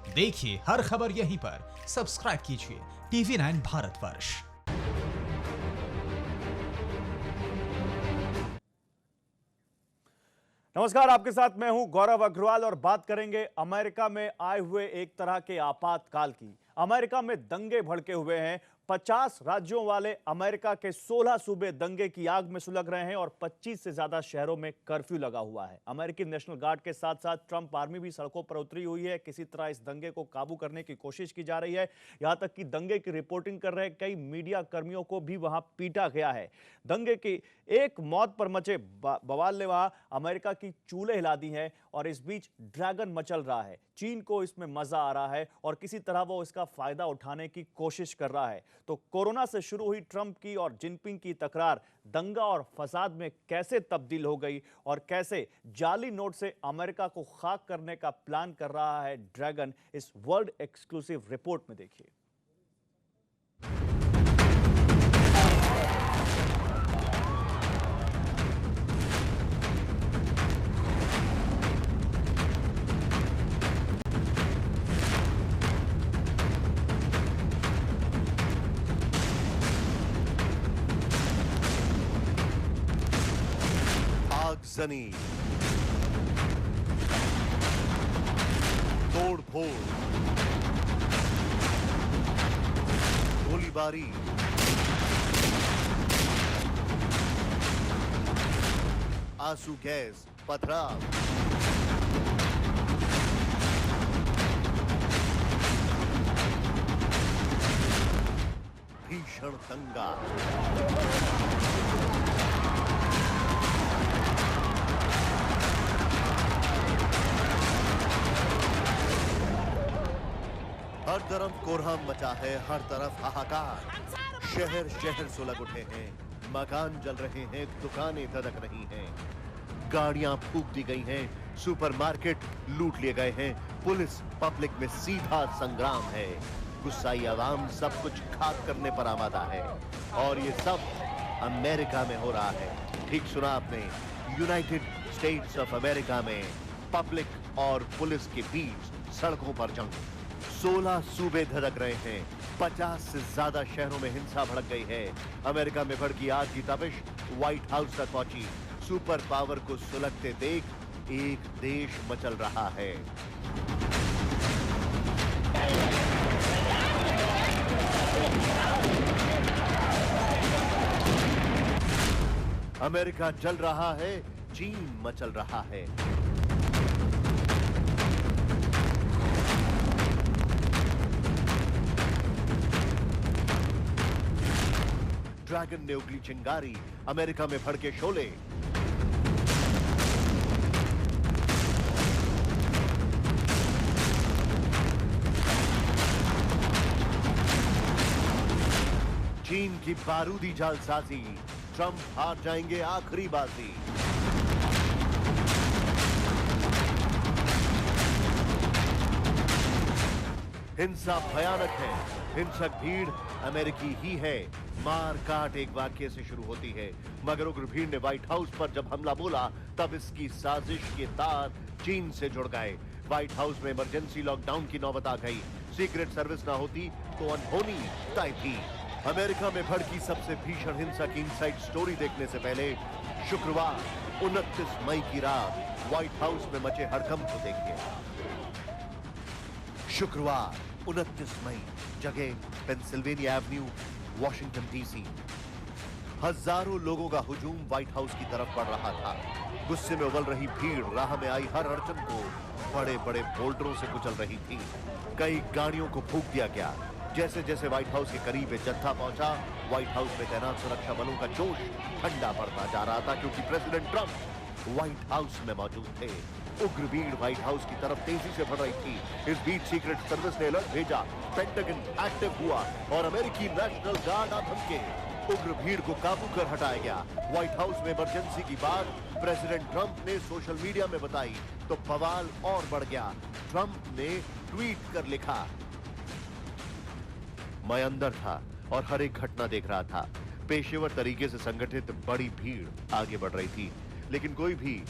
देखिए हर खबर यहीं पर, सब्सक्राइब कीजिए TV9 भारतवर्ष। नमस्कार, आपके साथ मैं हूं गौरव अग्रवाल और बात करेंगे अमेरिका में आए हुए एक तरह के आपातकाल की। अमेरिका में दंगे भड़के हुए हैं। 50 राज्यों वाले अमेरिका के 16 सूबे दंगे की आग में सुलग रहे हैं और 25 से ज्यादा शहरों में कर्फ्यू लगा हुआ है। अमेरिकी नेशनल गार्ड के साथ साथ ट्रंप आर्मी भी सड़कों पर उतरी हुई है। किसी तरह इस दंगे को काबू करने की कोशिश की जा रही है। यहां तक कि दंगे की रिपोर्टिंग कर रहे कई मीडिया कर्मियों को भी वहां पीटा गया है। दंगे की एक मौत पर मचे बवाल ने वहां अमेरिका की चूल्हे हिला दी है और इस बीच ड्रैगन मचल रहा है। चीन को इसमें मजा आ रहा है और किसी तरह वो इसका फायदा उठाने की कोशिश कर रहा है। तो कोरोना से शुरू हुई ट्रंप की और जिनपिंग की तकरार दंगा और फसाद में कैसे तब्दील हो गई और कैसे जाली नोट से अमेरिका को खाक करने का प्लान कर रहा है ड्रैगन, इस वर्ल्ड एक्सक्लूसिव रिपोर्ट में देखिए। आगजनी, तोड़-फोड़, गोलीबारी, आंसू गैस, पथराव, भीषण दंगा। हर तरफ कोहराम मचा है, हर तरफ हाहाकार। शहर शहर सुलग उठे हैं, मकान जल रहे हैं, दुकानें धधक रही हैं, गाड़ियां फूंक दी गई हैं, सुपरमार्केट लूट लिए गए हैं। पुलिस पब्लिक में सीधा संग्राम है। गुस्साई आवाम सब कुछ खाक करने पर आमादा है और ये सब अमेरिका में हो रहा है। ठीक सुना आपने, यूनाइटेड स्टेट्स ऑफ अमेरिका में पब्लिक और पुलिस के बीच सड़कों पर जंग। 16 सूबे धधक रहे हैं, 50 से ज्यादा शहरों में हिंसा भड़क गई है। अमेरिका में भड़की आग की तपिश व्हाइट हाउस तक पहुंची। सुपर पावर को सुलगते देख एक देश मचल रहा है। अमेरिका जल रहा है, चीन मचल रहा है। ड्रैगन ने उगली चिंगारी, अमेरिका में भड़के शोले। चीन की बारूदी जालसाजी, ट्रंप हार जाएंगे आखिरी बाजी। हिंसा भयानक है, हिंसक भीड़ अमेरिकी ही है। मार काट एक वाक्य से शुरू होती है, मगर उग्र भीड़ ने व्हाइट हाउस पर जब हमला बोला तब इसकी साजिश के तार चीन से जुड़ गए। व्हाइट हाउस में इमरजेंसी लॉकडाउन की नौबत आ गई। सीक्रेट सर्विस ना होती तो अनहोनी तय थी। अमेरिका में भड़की सबसे भीषण हिंसा की इनसाइड स्टोरी देखने से पहले शुक्रवार 29 मई की रात व्हाइट हाउस में मचे हड़कंप को देखिए। शुक्रवार 29 मई, जगह पेंसिल्वेनिया एवेन्यू, वॉशिंगटन डीसी। हजारों लोगों का हुजूम व्हाइट हाउस की तरफ बढ़ रहा था। गुस्से में उबल रही भीड़ राह में आई हर अड़चन को बड़े बड़े बोल्डरों से कुचल रही थी। कई गाड़ियों को फूंक दिया गया। जैसे जैसे व्हाइट हाउस के करीब एक जत्था पहुंचा, व्हाइट हाउस में तैनात सुरक्षा बलों का जोश ठंडा पड़ता जा रहा था, क्योंकि प्रेसिडेंट ट्रंप व्हाइट हाउस में मौजूद थे। उग्र भीड़ व्हाइट हाउस की तरफ तेजी से बढ़ रही थी। इस बीच सीक्रेट सर्विस ने अलर्ट भेजा, पेंटागन एक्टिव हुआ और अमेरिकी नेशनल गार्ड आ धमके। उग्र भीड़ को काबू कर हटाया गया। व्हाइट हाउस में इमरजेंसी की बात प्रेसिडेंट ट्रंप ने सोशल मीडिया में बताई तो बवाल और बढ़ गया। ट्रंप ने ट्वीट कर लिखा, मैं अंदर था और हर एक घटना देख रहा था। पेशेवर तरीके से संगठित बड़ी भीड़ आगे बढ़ रही थी, लेकिन कोई भी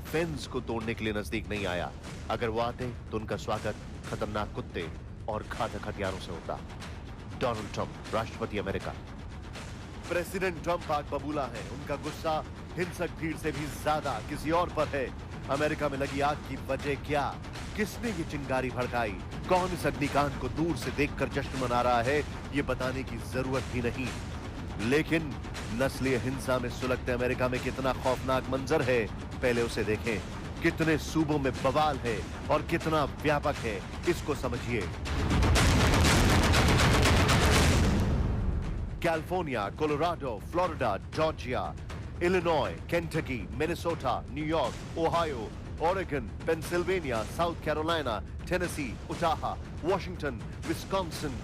फेंस को तोड़ने के लिए नजदीक नहीं आया। अगर वो आते तो उनका स्वागत खतरनाक कुत्ते और घातक हथियारों से होता। डोनाल्ड ट्रंप, राष्ट्रपति अमेरिका। प्रेसिडेंट ट्रंप आग बबूला है। उनका गुस्सा हिंसक भीड़ से भी ज्यादा किसी और पर है। अमेरिका में लगी आग की वजह क्या? किसने ये चिंगारी भड़काई? कौन इस अग्निकांड को दूर से देखकर जश्न मना रहा है? ये बताने की जरूरत भी नहीं। लेकिन नस्लीय हिंसा में सुलगते अमेरिका में कितना खौफनाक मंजर है, पहले उसे देखें। कितने सूबों में बवाल है और कितना व्यापक है, इसको समझिए। California, Colorado, Florida, Georgia, Illinois, Kentucky, Minnesota, New York, Ohio, Oregon, Pennsylvania, South Carolina, Tennessee, Utah, Washington, Wisconsin.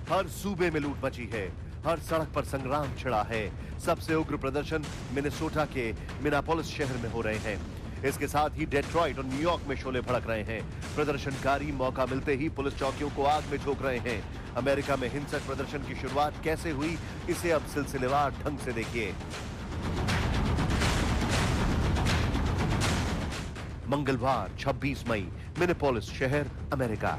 हर सूबे में लूट मची है, हर सड़क पर संग्राम छिड़ा है। सबसे उग्र प्रदर्शन मिनेसोटा के मिनापोलिस शहर में हो रहे हैं। इसके साथ ही डेट्रॉइट और न्यूयॉर्क में शोले भड़क रहे हैं। प्रदर्शनकारी मौका मिलते ही पुलिस चौकियों को आग में झोंक रहे हैं। अमेरिका में हिंसक प्रदर्शन की शुरुआत कैसे हुई, इसे अब सिलसिलेवार ढंग से देखिए। मंगलवार 26 मई, मिनेपोलिस शहर, अमेरिका।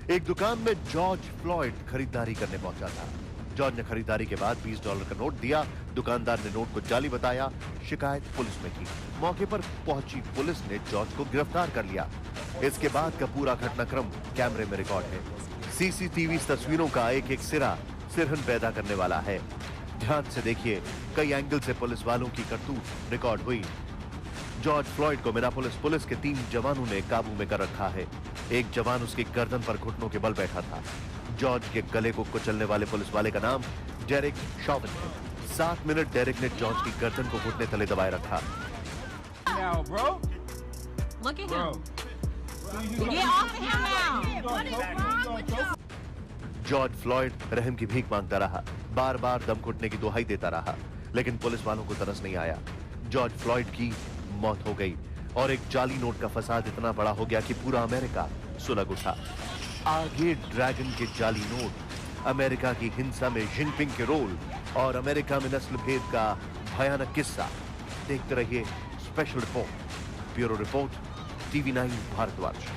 एक दुकान में जॉर्ज फ्लॉयड खरीदारी करने पहुंचा था। जॉर्ज ने खरीदारी के बाद $20 का नोट दिया। दुकानदार ने नोट को जाली बताया। शिकायत पुलिस में की। मौके पर पहुंची पुलिस ने जॉर्ज को गिरफ्तार कर लिया। इसके बाद का पूरा घटनाक्रम कैमरे में रिकॉर्ड है। सीसीटीवी तस्वीरों का एक एक सिरा सिरहन पैदा करने वाला है। ध्यान से देखिए, कई एंगल से पुलिस वालों की करतूत रिकॉर्ड हुई। जॉर्ज फ्लॉयड को मिनेपोलिस पुलिस के 3 जवानों ने काबू में कर रखा है। एक जवान उसकी गर्दन पर घुटनों के बल बैठा था। जॉर्ज के गले को कुचलने वाले पुलिस वाले का नाम डेरिक शॉविन है। 7 मिनट डेरिक ने जॉर्ज की गर्दन को घुटने तले दबाए रखा। Now, bro. Look at Bro. him. Get off of him now. What is wrong with you? George Floyd रहम की भीख मांगता रहा, बार बार दम घुटने की दुहाई देता रहा, लेकिन पुलिस वालों को तरस नहीं आया। जॉर्ज फ्लॉयड की मौत हो गई और एक जाली नोट का फसाद इतना बड़ा हो गया कि पूरा अमेरिका सुलग उठा। आगे ड्रैगन के जाली नोट, अमेरिका की हिंसा में जिनपिंग के रोल और अमेरिका में नस्ल भेद का भयानक किस्सा। देखते रहिए special report. Bureau report, TV9 Bharatvarsh.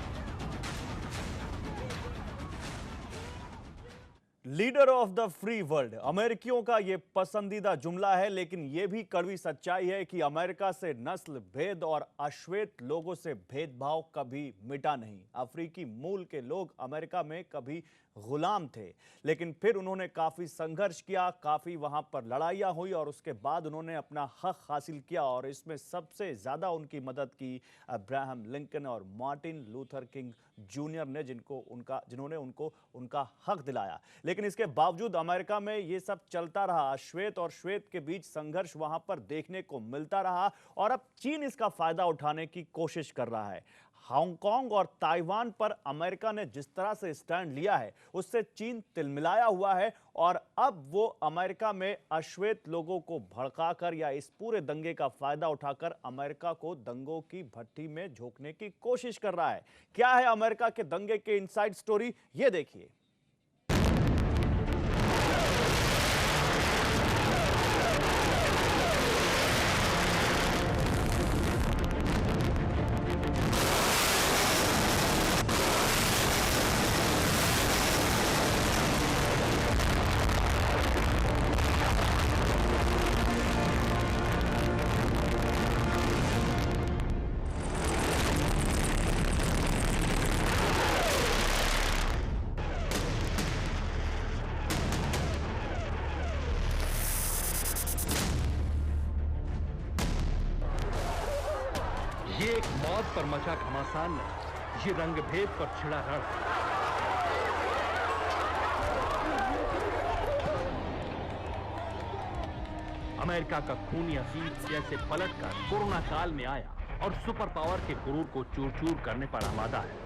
Leader of the free world, अमेरिकियों का यह पसंदीदा जुमला है, लेकिन यह भी कड़वी सच्चाई है कि अमेरिका से नस्ल भेद और अश्वेत लोगों से भेदभाव कभी मिटा नहीं। अफ्रीकी मूल के लोग अमेरिका में कभी गुलाम थे, लेकिन फिर उन्होंने काफी संघर्ष किया, काफी वहां पर लड़ाइयां हुई और उसके बाद उन्होंने अपना हक हासिल किया। और इसमें सबसे ज्यादा उनकी मदद की अब्राहम लिंकन और मार्टिन लूथर किंग जूनियर ने, जिन्होंने उनको उनका हक दिलाया। लेकिन इसके बावजूद अमेरिका में ये सब चलता रहा। श्वेत और श्वेत के बीच संघर्ष वहां पर देखने को मिलता रहा और अब चीन इसका फायदा उठाने की कोशिश कर रहा है। हांगकांग और ताइवान पर अमेरिका ने जिस तरह से स्टैंड लिया है, उससे चीन तिलमिलाया हुआ है और अब वो अमेरिका में अश्वेत लोगों को भड़काकर या इस पूरे दंगे का फायदा उठाकर अमेरिका को दंगों की भट्टी में झोंकने की कोशिश कर रहा है। क्या है अमेरिका के दंगे के इनसाइड स्टोरी, ये देखिए। ये एक मौत पर मचा घमासान नहीं, ये रंगभेद पर छिड़ा रण। अमेरिका का खूनी अतीत जैसे पलटकर कोरोना काल में आया और सुपर पावर के गुरूर को चूर चूर करने पर आमादा है।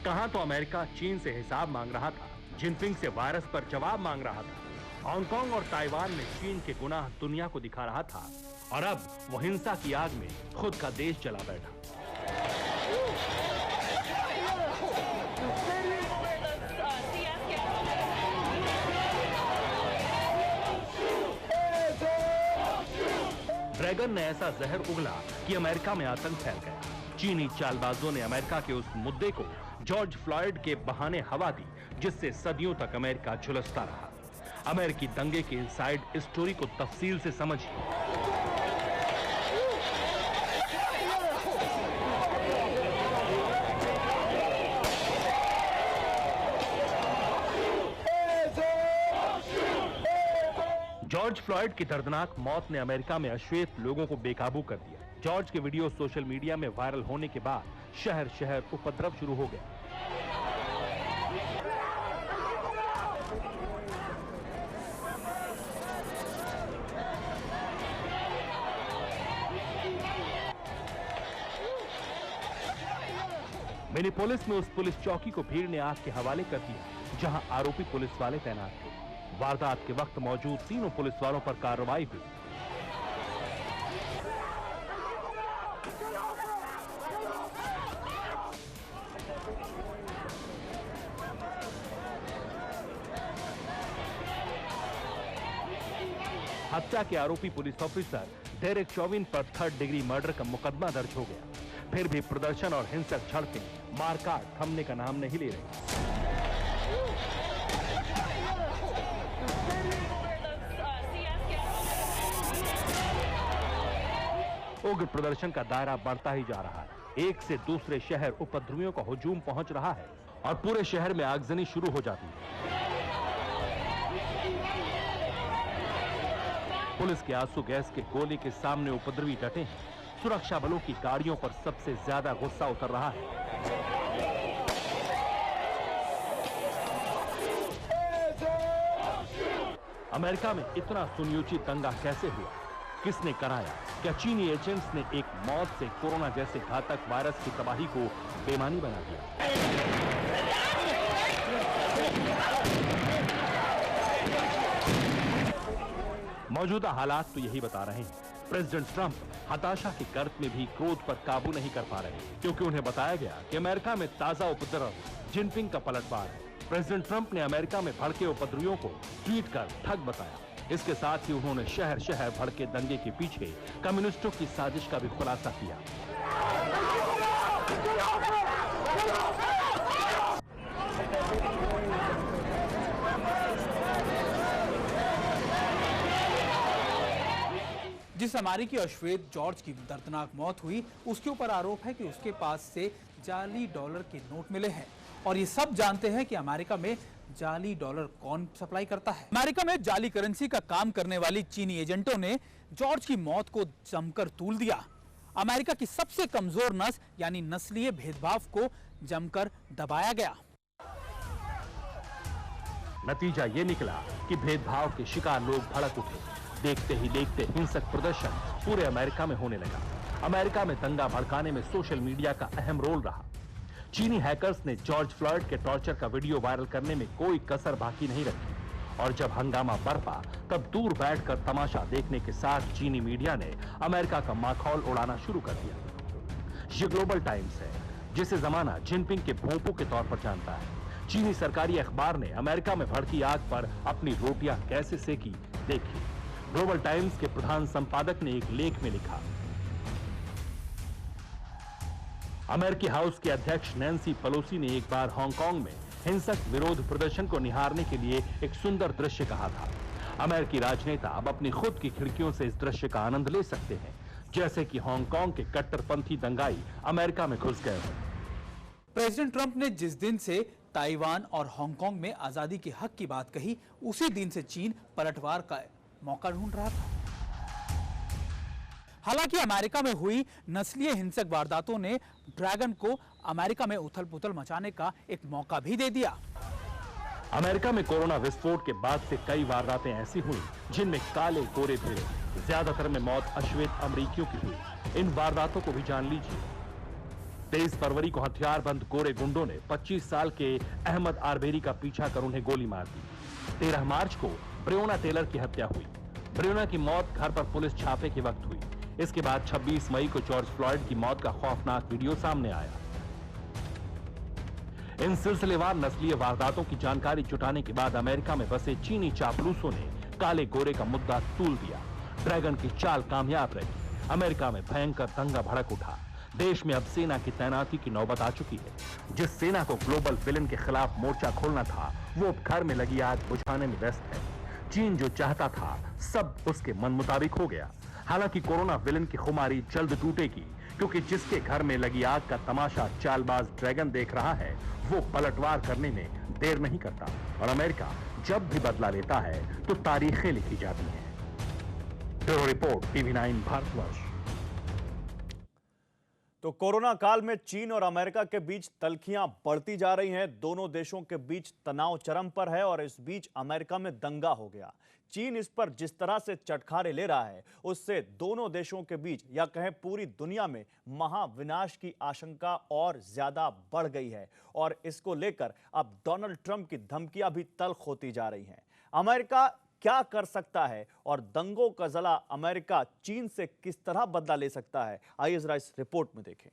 कहां तो अमेरिका चीन से हिसाब मांग रहा था, जिनपिंग से वायरस पर जवाब मांग रहा था। हांगकांग और ताइवान में चीन के गुनाह दुनिया को दिखा रहा था और अब वो हिंसा की आग में खुद का देश जला बैठा। ड्रैगन ने ऐसा जहर उगला कि अमेरिका में आतंक फैल गया। चीनी चालबाजों ने अमेरिका के उस मुद्दे को जॉर्ज फ्लॉयड के बहाने हवा दी, जिससे सदियों तक अमेरिका झुलसता रहा। अमेरिकी दंगे के इनसाइड स्टोरी को तफसील से समझिए। जॉर्ज फ्लॉयड की दर्दनाक मौत ने अमेरिका में अश्वेत लोगों को बेकाबू कर दिया। जॉर्ज के वीडियो सोशल मीडिया में वायरल होने के बाद शहर शहर उपद्रव शुरू हो गया। मिनीपोलिस में उस पुलिस चौकी को भीड़ ने आग के हवाले कर दिया, जहां आरोपी पुलिस वाले तैनात थे। वारदात के वक्त मौजूद तीनों पुलिस वालों पर कार्रवाई हुई। हत्या के आरोपी पुलिस ऑफिसर डेरेक चौविन पर 3rd डिग्री मर्डर का मुकदमा दर्ज हो गया। फिर भी प्रदर्शन और हिंसक झड़पें मारकाट थमने का नाम नहीं ले रही। उग्र प्रदर्शन का दायरा बढ़ता ही जा रहा है। एक से दूसरे शहर उपद्रवियों का हुजूम पहुंच रहा है और पूरे शहर में आगजनी शुरू हो जाती है। पुलिस के आंसू गैस के गोले के सामने उपद्रवी डटे हैं। सुरक्षा बलों की गाड़ियों पर सबसे ज्यादा गुस्सा उतर रहा है। अमेरिका में इतना सुनियोजित दंगा कैसे हुआ? किसने कराया? क्या चीनी एजेंट्स ने एक मौत से कोरोना जैसे घातक वायरस की तबाही को बेमानी बना दिया? मौजूदा हालात तो यही बता रहे हैं। प्रेसिडेंट ट्रंप हताशा के गर्त में भी क्रोध पर काबू नहीं कर पा रहे, क्योंकि उन्हें बताया गया कि अमेरिका में ताजा उपद्रव जिनपिंग का पलटवार है। प्रेसिडेंट ट्रंप ने अमेरिका में भड़के उपद्रवियों को ट्वीट कर ठग बताया। इसके साथ ही उन्होंने शहर शहर भड़के दंगे के पीछे कम्युनिस्टों की साजिश का भी खुलासा किया। जिस अमेरिकी अश्वेत जॉर्ज की दर्दनाक मौत हुई, उसके ऊपर आरोप है कि उसके पास से जाली डॉलर के नोट मिले हैं। और ये सब जानते हैं कि अमेरिका में जाली डॉलर कौन सप्लाई करता है। अमेरिका में जाली करेंसी का काम करने वाली चीनी एजेंटों ने जॉर्ज की मौत को जमकर तूल दिया। अमेरिका की सबसे कमजोर नस यानी नस्लीय भेदभाव को जमकर दबाया गया। नतीजा ये निकला कि भेदभाव के शिकार लोग भड़क उठे। देखते ही देखते हिंसक प्रदर्शन पूरे अमेरिका में होने लगा। अमेरिका में दंगा भड़काने में सोशल मीडिया का अहम रोल रहा। चीनी हैकर्स ने जॉर्ज फ्लॉयड के टॉर्चर का वीडियो वायरल करने में कोई कसर बाकी नहीं रखी, और जब हंगामा बरपा तब दूर बैठकर तमाशा देखने के साथ चीनी मीडिया ने अमेरिका का माखौल उड़ाना शुरू कर दिया। ये ग्लोबल टाइम्स है, जिसे जमाना जिनपिंग के भोंपू के तौर पर जानता है। चीनी सरकारी अखबार ने अमेरिका में भड़की आग पर अपनी रोटियां कैसे सेकी, देखिए। ग्लोबल टाइम्स के प्रधान संपादक ने एक लेख में लिखा, अमेरिकी हाउस के अध्यक्ष नैन्सी पेलोसी ने एक बार हांगकांग में हिंसक विरोध प्रदर्शन को निहारने के लिए एक सुंदर दृश्य कहा था। अमेरिकी राजनेता अब अपनी खुद की खिड़कियों से इस दृश्य का आनंद ले सकते हैं, जैसे कि हांगकांग के कट्टरपंथी दंगाई अमेरिका में घुस गए हैं। प्रेसिडेंट ट्रंप ने जिस दिन से ताइवान और हांगकांग में आजादी के हक की बात कही, उसी दिन से चीन पलटवार का मौका ढूंढ रहा था। हालांकि अमेरिका में हुई नस्लीय हिंसक वारदातों ने ड्रैगन को अमेरिका में उथल-पुथल मचाने का एक मौका भी दे दिया। अमेरिका में कोरोना विस्फोट के बाद से कई वारदातें ऐसी हुई जिनमें काले गोरे भिड़े। ज्यादातर में मौत अश्वेत अमरीकियों की हुई। इन वारदातों को भी जान लीजिए। 23 फरवरी को हथियारबंद गोरे गुंडों ने 25 साल के अहमद आरबेरी का पीछा कर उन्हें गोली मार दी। 13 मार्च को ब्रेयोना टेलर की हत्या हुई। ब्रेयोना की मौत घर पर पुलिस छापे के वक्त हुई। इसके बाद 26 मई को जॉर्ज फ्लॉयड की मौत का खौफनाक वीडियो सामने आया। इन सिलसिलेवार नस्लीय वारदातों की जानकारी जुटाने के बाद अमेरिका में बसे चीनी चापलूसों ने काले गोरे का मुद्दा तूल दिया। ड्रैगन की चाल कामयाब रही। अमेरिका में भयंकर दंगा भड़क उठा। देश में अब सेना की तैनाती की नौबत आ चुकी है। जिस सेना को ग्लोबल विलन के खिलाफ मोर्चा खोलना था, वो अब घर में लगी आग बुझाने में व्यस्त है। चीन जो चाहता था, सब उसके मन मुताबिक हो गया। हालांकि कोरोना विलन की खुमारी जल्द टूटेगी, क्योंकि जिसके घर में लगी आग का तमाशा चालबाज ड्रैगन देख रहा है, वो पलटवार करने में देर नहीं करता। और अमेरिका जब भी बदला लेता है तो तारीखें लिखी जाती हैं। Bureau report, TV9 Bharatvarsh. तो कोरोना काल में चीन और अमेरिका के बीच तल्खियां बढ़ती जा रही हैं। दोनों देशों के बीच तनाव चरम पर है और इस बीच अमेरिका में दंगा हो गया। चीन इस पर जिस तरह से चटखारे ले रहा है, उससे दोनों देशों के बीच या कहें पूरी दुनिया में महाविनाश की आशंका और ज्यादा बढ़ गई है। और इसको लेकर अब डोनाल्ड ट्रंप की धमकियां भी तल्ख होती जा रही हैं। अमेरिका क्या कर सकता है और दंगों का जला अमेरिका चीन से किस तरह बदला ले सकता है, आइए जरा इस रिपोर्ट में देखें।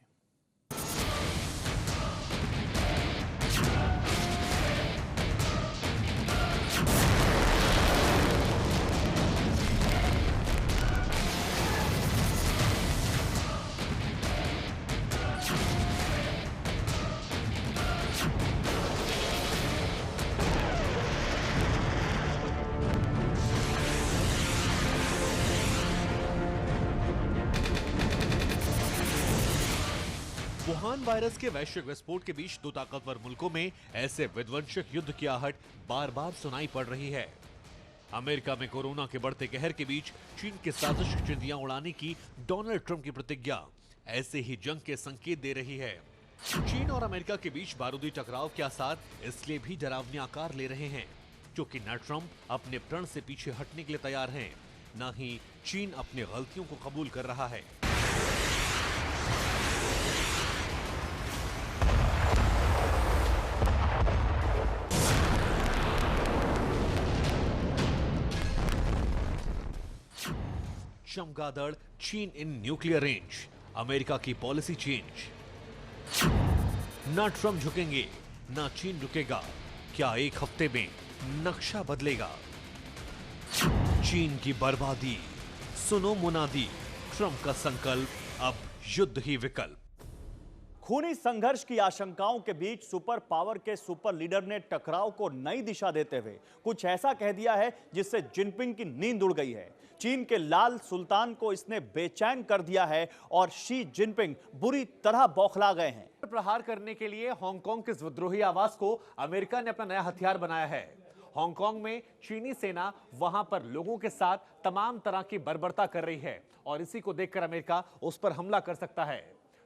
वुहान वायरस के वैश्विक विस्फोट के बीच दो ताकतवर मुल्कों में ऐसे विध्वंसक युद्ध की आहट बार बार सुनाई पड़ रही है। अमेरिका में कोरोना के बढ़ते कहर के बीच चीन के साजिश चिंधियां उड़ाने की डोनाल्ड ट्रंप की प्रतिज्ञा ऐसे ही जंग के संकेत दे रही है। चीन और अमेरिका के बीच बारूदी टकराव के आसार इसलिए भी डरावनी आकार ले रहे हैं क्योंकि न ट्रंप अपने प्रण से पीछे हटने के लिए तैयार हैं, न ही चीन अपनी गलतियों को कबूल कर रहा है। चमगादड़ चीन इन न्यूक्लियर रेंज, अमेरिका की पॉलिसी चेंज। न ट्रंप झुकेंगे न चीन रुकेगा, क्या एक हफ्ते में नक्शा बदलेगा? चीन की बर्बादी, सुनो मुनादी, ट्रंप का संकल्प अब युद्ध ही विकल्प। खूनी संघर्ष की आशंकाओं के बीच सुपर पावर के सुपर लीडर ने टकराव को नई दिशा देते हुए कुछ ऐसा कह दिया है जिससे जिनपिंग की नींद उड़ गई है। चीन के लाल सुल्तान को इसने बेचैन कर दिया है और शी जिनपिंग बुरी तरह बौखला गए हैं। प्रहार करने के लिए हांगकांग के विद्रोही आवास को अमेरिका ने अपना नया हथियार बनाया है। हांगकांग में चीनी सेना वहां पर लोगों के साथ तमाम तरह की बर्बरता कर रही है और इसी को देखकर अमेरिका उस पर हमला कर सकता है।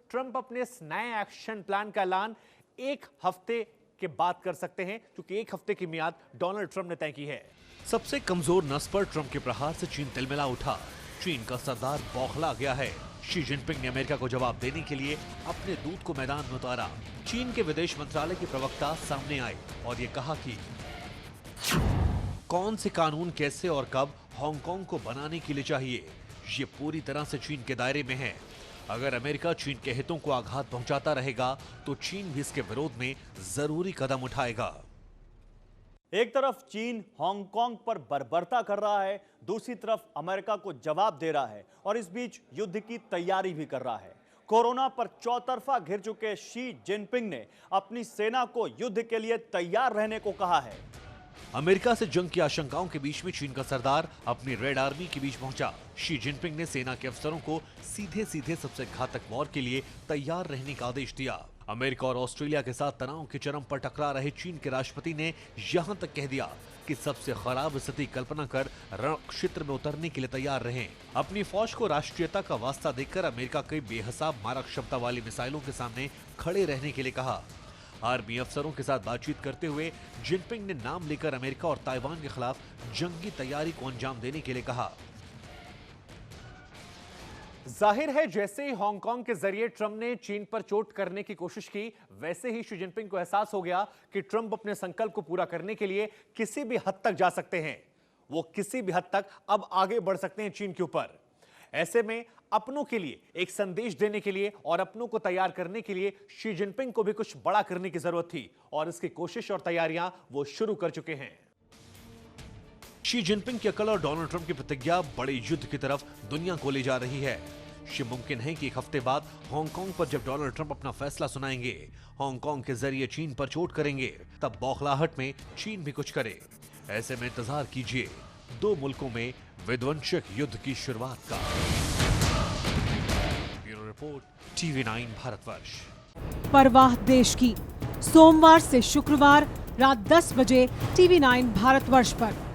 ट्रंप अपने इस नए एक्शन प्लान का ऐलान एक हफ्ते के बाद कर सकते हैं, क्योंकि एक हफ्ते की मियाद डोनाल्ड ट्रंप ने तय की है। सबसे कमजोर नस पर ट्रंप के प्रहार से चीन तिलमिला उठा। चीन का सरदार बौखला गया है। शी जिनपिंग ने अमेरिका को जवाब देने के लिए अपने दूत को मैदान में उतारा। चीन के विदेश मंत्रालय के प्रवक्ता सामने आए और ये कहा कि कौन से कानून कैसे और कब हांगकांग को बनाने के लिए चाहिए, ये पूरी तरह से चीन के दायरे में है। अगर अमेरिका चीन के हितों को आघात पहुंचाता रहेगा तो चीन भी इसके विरोध में जरूरी कदम उठाएगा। एक तरफ चीन हांगकांग पर बर्बरता कर रहा है, दूसरी तरफ अमेरिका को जवाब दे रहा है और इस बीच युद्ध की तैयारी भी कर रहा है। कोरोना पर चौतरफा घिर चुके शी जिनपिंग ने अपनी सेना को युद्ध के लिए तैयार रहने को कहा है। अमेरिका से जंग की आशंकाओं के बीच में चीन का सरदार अपनी रेड आर्मी के बीच पहुंचा। शी जिनपिंग ने सेना के अफसरों को सीधे सीधे सबसे घातक वॉर के लिए तैयार रहने का आदेश दिया। अमेरिका और ऑस्ट्रेलिया के साथ तनाव के चरम पर टकरा रहे चीन के राष्ट्रपति ने यहां तक कह दिया कि सबसे खराब स्थिति कल्पना कर रण क्षेत्र में उतरने के लिए तैयार रहें। अपनी फौज को राष्ट्रीयता का वास्ता देकर अमेरिका की बेहिसाब मारक क्षमता वाली मिसाइलों के सामने खड़े रहने के लिए कहा। आर्मी अफसरों के साथ बातचीत करते हुए जिनपिंग ने नाम लेकर अमेरिका और ताइवान के खिलाफ जंगी तैयारी को अंजाम देने के लिए कहा। जाहिर है जैसे ही हांगकांग के जरिए ट्रंप ने चीन पर चोट करने की कोशिश की, वैसे ही शी जिनपिंग को एहसास हो गया कि ट्रंप अपने संकल्प को पूरा करने के लिए किसी भी हद तक जा सकते हैं। वो किसी भी हद तक अब आगे बढ़ सकते हैं चीन के ऊपर। ऐसे में अपनों के लिए एक संदेश देने के लिए और अपनों को तैयार करने के लिए शी जिनपिंग को भी कुछ बड़ा करने की जरूरत थी और इसकी कोशिश और तैयारियां वो शुरू कर चुके हैं। शी जिनपिंग की अकल और डोनाल्ड ट्रंप की प्रतिज्ञा बड़े युद्ध की तरफ दुनिया को ले जा रही है। ये मुमकिन है कि एक हफ्ते बाद हांगकांग पर जब डोनाल्ड ट्रंप अपना फैसला सुनाएंगे, हांगकांग के जरिए चीन पर चोट करेंगे, तब बौखलाहट में चीन भी कुछ करे। ऐसे में इंतजार कीजिए दो मुल्कों में विध्वंसक युद्ध की शुरुआत का। Bureau report, TV9 Bharatvarsh. परवाह देश की, सोमवार से शुक्रवार रात 10 बजे TV9 भारतवर्ष पर।